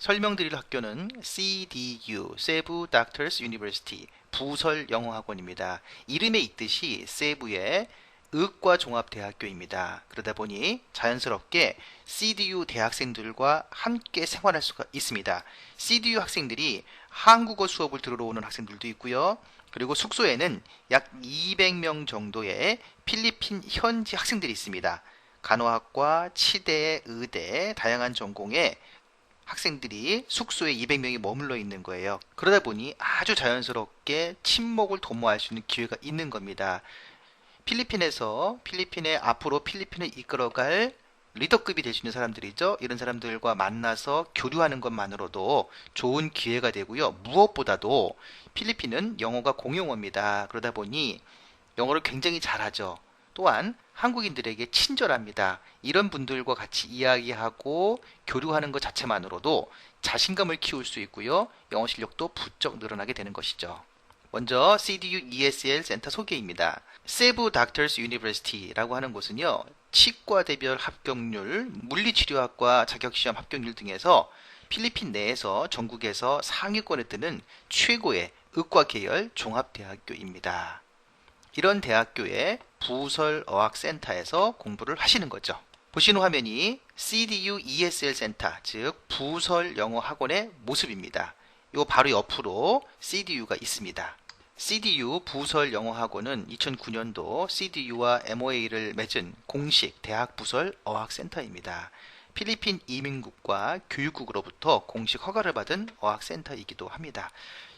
설명드릴 학교는 CDU, 세부 닥터스 유니버시티, 부설 영어학원입니다. 이름에 있듯이 세부의 의과 종합대학교입니다. 그러다 보니 자연스럽게 CDU 대학생들과 함께 생활할 수가 있습니다. CDU 학생들이 한국어 수업을 들으러 오는 학생들도 있고요. 그리고 숙소에는 약 200명 정도의 필리핀 현지 학생들이 있습니다. 간호학과, 치대, 의대, 다양한 전공의 학생들이 숙소에 200명이 머물러 있는 거예요. 그러다 보니 아주 자연스럽게 친목을 도모할 수 있는 기회가 있는 겁니다. 필리핀에 앞으로 필리핀을 이끌어갈 리더급이 될 수 있는 사람들이죠. 이런 사람들과 만나서 교류하는 것만으로도 좋은 기회가 되고요. 무엇보다도 필리핀은 영어가 공용어입니다. 그러다 보니 영어를 굉장히 잘하죠. 또한 한국인들에게 친절합니다. 이런 분들과 같이 이야기하고 교류하는 것 자체만으로도 자신감을 키울 수 있고요. 영어 실력도 부쩍 늘어나게 되는 것이죠. 먼저 CDU ESL 센터 소개입니다. 세부 닥터스 유니버시티라고 하는 곳은요. 치과대별 합격률, 물리치료학과 자격시험 합격률 등에서 필리핀 내에서 전국에서 상위권에 드는 최고의 의과 계열 종합대학교입니다. 이런 대학교의 부설어학센터에서 공부를 하시는 거죠. 보시는 화면이 CDU ESL 센터, 즉 부설영어학원의 모습입니다. 요 바로 옆으로 CDU가 있습니다. CDU 부설영어학원은 2009년도 CDU와 MOA를 맺은 공식 대학 부설 어학센터입니다. 필리핀 이민국과 교육국으로부터 공식 허가를 받은 어학센터이기도 합니다.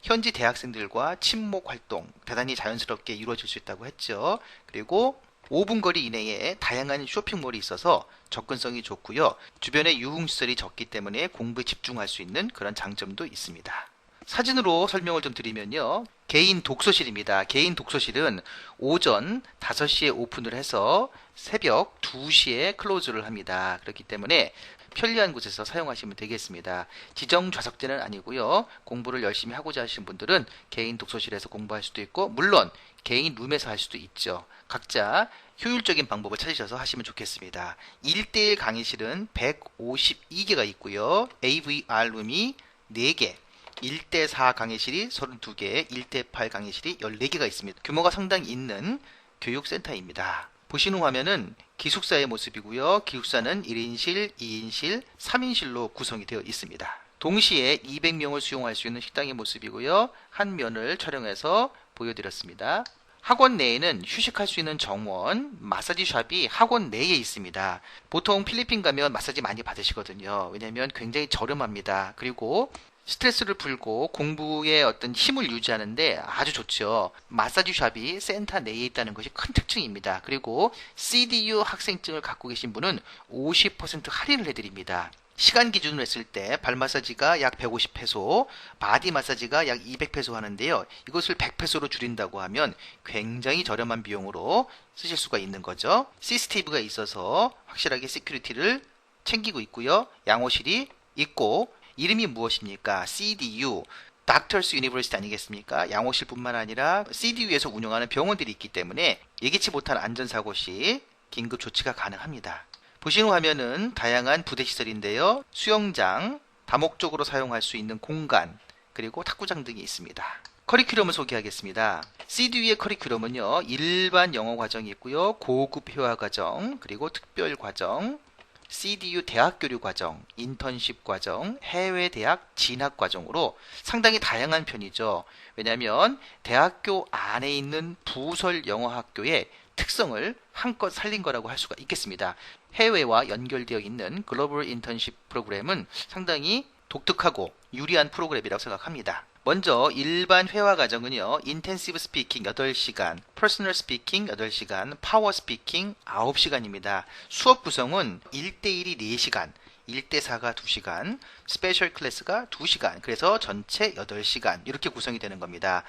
현지 대학생들과 친목 활동 대단히 자연스럽게 이루어질 수 있다고 했죠. 그리고 5분 거리 이내에 다양한 쇼핑몰이 있어서 접근성이 좋고요. 주변에 유흥시설이 적기 때문에 공부에 집중할 수 있는 그런 장점도 있습니다. 사진으로 설명을 좀 드리면요. 개인 독서실입니다. 개인 독서실은 오전 5시에 오픈을 해서 새벽 2시에 클로즈를 합니다. 그렇기 때문에 편리한 곳에서 사용하시면 되겠습니다. 지정 좌석제는 아니고요. 공부를 열심히 하고자 하시는 분들은 개인 독서실에서 공부할 수도 있고 물론 개인 룸에서 할 수도 있죠. 각자 효율적인 방법을 찾으셔서 하시면 좋겠습니다. 1대1 강의실은 152개가 있고요. AVR 룸이 4개, 1대4 강의실이 32개, 1대8 강의실이 14개가 있습니다. 규모가 상당히 있는 교육센터입니다. 보시는 화면은 기숙사의 모습이고요. 기숙사는 1인실, 2인실, 3인실로 구성이 되어 있습니다. 동시에 200명을 수용할 수 있는 식당의 모습이고요. 한 면을 촬영해서 보여드렸습니다. 학원 내에는 휴식할 수 있는 정원, 마사지 샵이 학원 내에 있습니다. 보통 필리핀 가면 마사지 많이 받으시거든요. 왜냐하면 굉장히 저렴합니다. 그리고 스트레스를 풀고 공부에 어떤 힘을 유지하는데 아주 좋죠. 마사지 샵이 센터 내에 있다는 것이 큰 특징입니다. 그리고 CDU 학생증을 갖고 계신 분은 50% 할인을 해드립니다. 시간 기준으로 했을 때 발 마사지가 약 150페소, 바디 마사지가 약 200페소 하는데요. 이것을 100페소로 줄인다고 하면 굉장히 저렴한 비용으로 쓰실 수가 있는 거죠. CCTV가 있어서 확실하게 시큐리티를 챙기고 있고요. 양호실이 있고 이름이 무엇입니까? CDU, 닥터스 유니버시티 아니겠습니까? 양호실뿐만 아니라 CDU에서 운영하는 병원들이 있기 때문에 예기치 못한 안전사고 시 긴급 조치가 가능합니다. 보시는 화면은 다양한 부대시설인데요. 수영장, 다목적으로 사용할 수 있는 공간, 그리고 탁구장 등이 있습니다. 커리큘럼을 소개하겠습니다. CDU의 커리큘럼은요. 일반 영어 과정이 있고요. 고급 회화 과정, 그리고 특별 과정, CDU 대학 교류 과정, 인턴십 과정, 해외 대학 진학 과정으로 상당히 다양한 편이죠. 왜냐하면 대학교 안에 있는 부설 영어 학교의 특성을 한껏 살린 거라고 할 수가 있겠습니다. 해외와 연결되어 있는 글로벌 인턴십 프로그램은 상당히 독특하고 유리한 프로그램이라고 생각합니다. 먼저 일반 회화 과정은요. 인텐시브 스피킹 8시간, 퍼스널 스피킹 8시간, 파워 스피킹 9시간입니다. 수업 구성은 1대1이 4시간, 1대4가 2시간, 스페셜 클래스가 2시간, 그래서 전체 8시간 이렇게 구성이 되는 겁니다.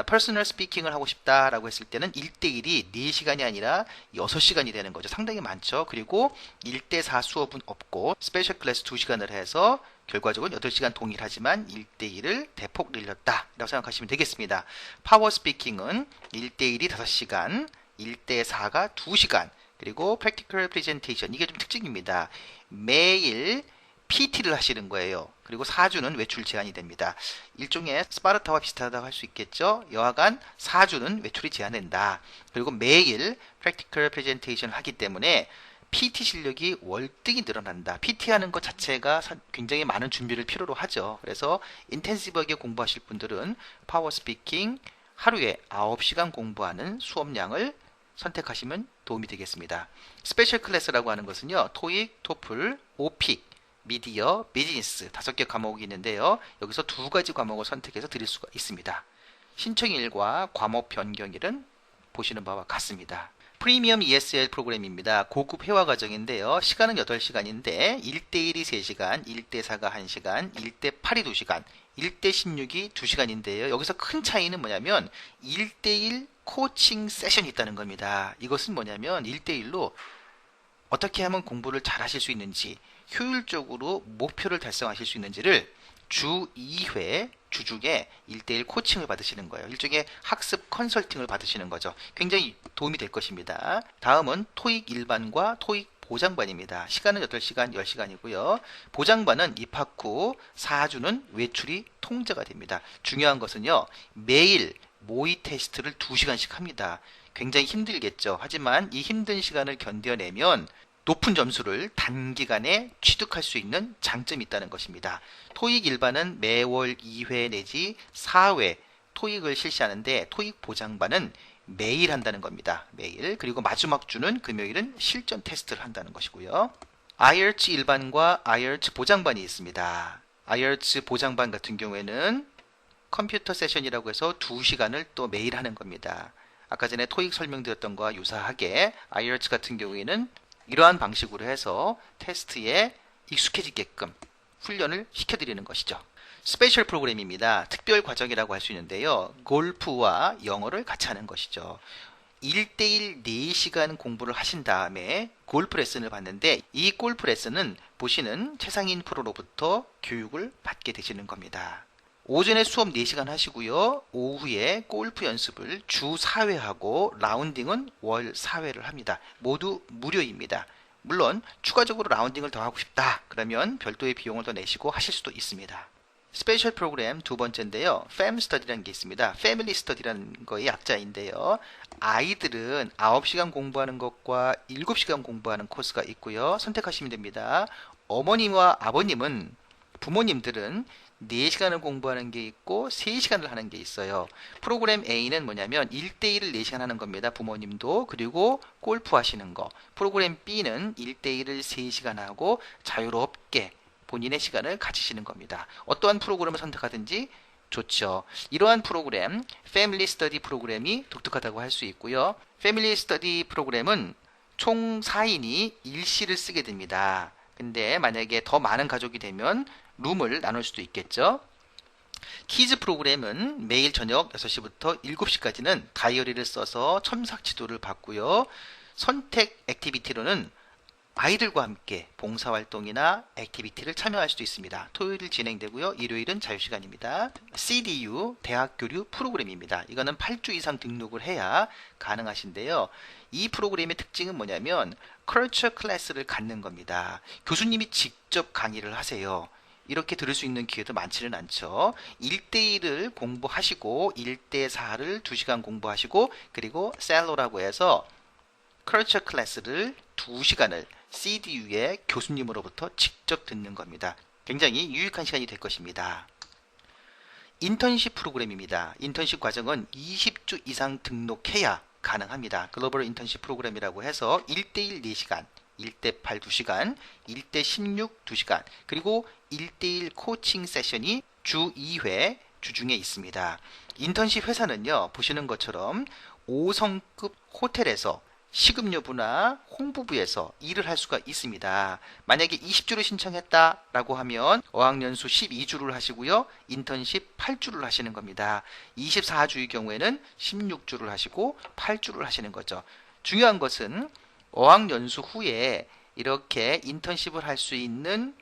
퍼스널 스피킹을 하고 싶다라고 했을 때는 1대1이 4시간이 아니라 6시간이 되는 거죠. 상당히 많죠. 그리고 1대4 수업은 없고 스페셜 클래스 2시간을 해서 결과적으로 8시간 동일하지만 1대1을 대폭 늘렸다라고 생각하시면 되겠습니다. 파워 스피킹은 1대1이 5시간, 1대4가 2시간, 그리고 practical presentation, 이게 좀 특징입니다. 매일 PT를 하시는 거예요. 그리고 4주는 외출 제한이 됩니다. 일종의 스파르타와 비슷하다고 할 수 있겠죠. 여하간 4주는 외출이 제한된다. 그리고 매일 프랙티컬 프레젠테이션을 하기 때문에 PT 실력이 월등히 늘어난다. PT 하는 것 자체가 굉장히 많은 준비를 필요로 하죠. 그래서 인텐시브하게 공부하실 분들은 파워 스피킹 하루에 9시간 공부하는 수업량을 선택하시면 도움이 되겠습니다. 스페셜 클래스라고 하는 것은요. 토익, 토플, 오픽, 미디어, 비즈니스 5개 과목이 있는데요. 여기서 2가지 과목을 선택해서 드릴 수가 있습니다. 신청일과 과목 변경일은 보시는 바와 같습니다. 프리미엄 ESL 프로그램입니다. 고급 회화 과정인데요. 시간은 8시간인데 1대1이 3시간, 1대4가 1시간, 1대8이 2시간, 1대16이 2시간인데요. 여기서 큰 차이는 뭐냐면 1대1 코칭 세션이 있다는 겁니다. 이것은 뭐냐면 1대1로 어떻게 하면 공부를 잘 하실 수 있는지, 효율적으로 목표를 달성하실 수 있는지를 주 2회 주중에 1대1 코칭을 받으시는 거예요. 일종의 학습 컨설팅을 받으시는 거죠. 굉장히 도움이 될 것입니다. 다음은 토익 일반과 토익 보장반입니다. 시간은 8시간, 10시간이고요. 보장반은 입학 후 4주는 외출이 통제가 됩니다. 중요한 것은요. 매일 모의 테스트를 2시간씩 합니다. 굉장히 힘들겠죠. 하지만 이 힘든 시간을 견뎌내면 높은 점수를 단기간에 취득할 수 있는 장점이 있다는 것입니다. 토익 일반은 매월 2회 내지 4회 토익을 실시하는데 토익 보장반은 매일 한다는 겁니다. 매일. 그리고 마지막 주는 금요일은 실전 테스트를 한다는 것이고요. IELTS 일반과 IELTS 보장반이 있습니다. IELTS 보장반 같은 경우에는 컴퓨터 세션이라고 해서 2시간을 또 매일 하는 겁니다. 아까 전에 토익 설명드렸던 거와 유사하게 IELTS 같은 경우에는 이러한 방식으로 해서 테스트에 익숙해지게끔 훈련을 시켜드리는 것이죠. 스페셜 프로그램입니다. 특별 과정이라고 할 수 있는데요. 골프와 영어를 같이 하는 것이죠. 1대1 4시간 공부를 하신 다음에 골프 레슨을 받는데 이 골프 레슨은 보시는 최상인 프로로부터 교육을 받게 되시는 겁니다. 오전에 수업 4시간 하시고요. 오후에 골프 연습을 주 4회 하고 라운딩은 월 4회를 합니다. 모두 무료입니다. 물론 추가적으로 라운딩을 더 하고 싶다 그러면 별도의 비용을 더 내시고 하실 수도 있습니다. 스페셜 프로그램 두 번째인데요. 팸 스터디라는 게 있습니다. 패밀리 스터디라는 거의 약자인데요. 아이들은 9시간 공부하는 것과 7시간 공부하는 코스가 있고요. 선택하시면 됩니다. 어머님과 아버님은 부모님들은 4시간을 공부하는 게 있고 3시간을 하는 게 있어요. 프로그램 A는 뭐냐면 1대1을 4시간 하는 겁니다. 부모님도. 그리고 골프 하시는 거. 프로그램 B는 1대1을 3시간 하고 자유롭게 본인의 시간을 가지시는 겁니다. 어떠한 프로그램을 선택하든지 좋죠. 이러한 프로그램, 패밀리 스터디 프로그램이 독특하다고 할 수 있고요. 패밀리 스터디 프로그램은 총 4인이 일시를 쓰게 됩니다. 근데 만약에 더 많은 가족이 되면 룸을 나눌 수도 있겠죠. 키즈 프로그램은 매일 저녁 6시부터 7시까지는 다이어리를 써서 첨삭 지도를 받고요. 선택 액티비티로는 아이들과 함께 봉사활동이나 액티비티를 참여할 수도 있습니다. 토요일 진행되고요. 일요일은 자유시간입니다. CDU 대학교류 프로그램입니다. 이거는 8주 이상 등록을 해야 가능하신데요. 이 프로그램의 특징은 뭐냐면 컬처 클래스를 갖는 겁니다. 교수님이 직접 강의를 하세요. 이렇게 들을 수 있는 기회도 많지는 않죠. 1대1을 공부하시고 1대4를 2시간 공부하시고 그리고 셀로라고 해서 컬처 클래스를 2시간을 CDU의 교수님으로부터 직접 듣는 겁니다. 굉장히 유익한 시간이 될 것입니다. 인턴십 프로그램입니다. 인턴십 과정은 20주 이상 등록해야 가능합니다. 글로벌 인턴십 프로그램이라고 해서 1대1 4시간, 1대8 2시간, 1대16 2시간, 그리고 1대1 코칭 세션이 주 2회 주중에 있습니다. 인턴십 회사는요, 보시는 것처럼 5성급 호텔에서 식음료부나 홍보부에서 일을 할 수가 있습니다. 만약에 20주를 신청했다라고 하면 어학연수 12주를 하시고요. 인턴십 8주를 하시는 겁니다. 24주의 경우에는 16주를 하시고 8주를 하시는 거죠. 중요한 것은 어학연수 후에 이렇게 인턴십을 할 수 있는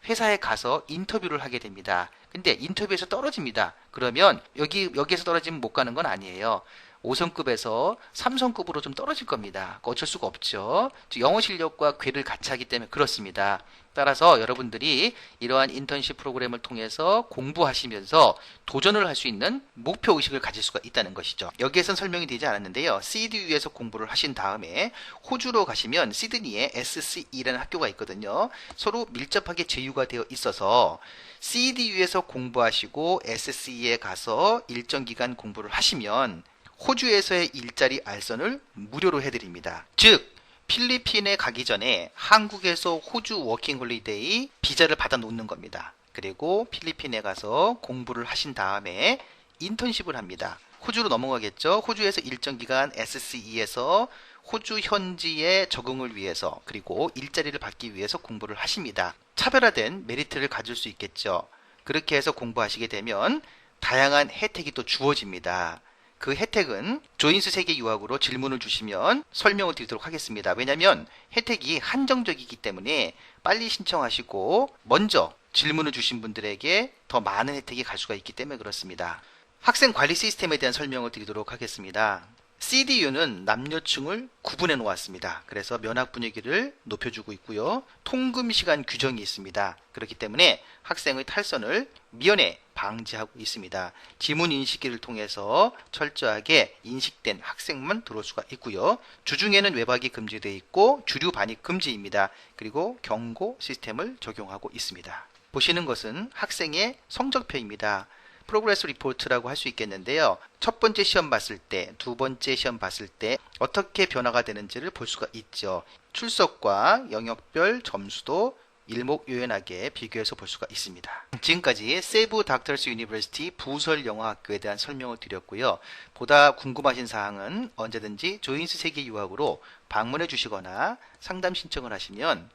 회사에 가서 인터뷰를 하게 됩니다. 근데 인터뷰에서 떨어집니다. 그러면 여기에서 떨어지면 못 가는 건 아니에요. 5성급에서 3성급으로 좀 떨어질 겁니다. 어쩔 수가 없죠. 영어 실력과 궤를 같이 하기 때문에 그렇습니다. 따라서 여러분들이 이러한 인턴십 프로그램을 통해서 공부하시면서 도전을 할 수 있는 목표의식을 가질 수가 있다는 것이죠. 여기에선 설명이 되지 않았는데요. CDU에서 공부를 하신 다음에 호주로 가시면 시드니에 SCE라는 학교가 있거든요. 서로 밀접하게 제휴가 되어 있어서 CDU에서 공부하시고 SCE에 가서 일정 기간 공부를 하시면 호주에서의 일자리 알선을 무료로 해드립니다. 즉 필리핀에 가기 전에 한국에서 호주 워킹홀리데이 비자를 받아 놓는 겁니다. 그리고 필리핀에 가서 공부를 하신 다음에 인턴십을 합니다. 호주로 넘어가겠죠. 호주에서 일정 기간 SCE에서 호주 현지의 적응을 위해서 그리고 일자리를 받기 위해서 공부를 하십니다. 차별화된 메리트를 가질 수 있겠죠. 그렇게 해서 공부하시게 되면 다양한 혜택이 또 주어집니다. 그 혜택은 조인스 세계 유학으로 질문을 주시면 설명을 드리도록 하겠습니다. 왜냐하면 혜택이 한정적이기 때문에 빨리 신청하시고 먼저 질문을 주신 분들에게 더 많은 혜택이 갈 수가 있기 때문에 그렇습니다. 학생 관리 시스템에 대한 설명을 드리도록 하겠습니다. CDU는 남녀층을 구분해 놓았습니다. 그래서 면학 분위기를 높여주고 있고요. 통금 시간 규정이 있습니다. 그렇기 때문에 학생의 탈선을 미연에 방지하고 있습니다. 지문 인식기를 통해서 철저하게 인식된 학생만 들어올 수가 있고요. 주중에는 외박이 금지되어 있고 주류 반입 금지입니다. 그리고 경고 시스템을 적용하고 있습니다. 보시는 것은 학생의 성적표입니다. 프로그레스 리포트라고 할 수 있겠는데요. 첫 번째 시험 봤을 때, 두 번째 시험 봤을 때 어떻게 변화가 되는지를 볼 수가 있죠. 출석과 영역별 점수도 일목요연하게 비교해서 볼 수가 있습니다. 지금까지 세부 닥터스 유니버시티 부설 영어학교에 대한 설명을 드렸고요. 보다 궁금하신 사항은 언제든지 조인스 세계 유학으로 방문해 주시거나 상담 신청을 하시면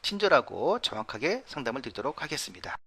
친절하고 정확하게 상담을 드리도록 하겠습니다.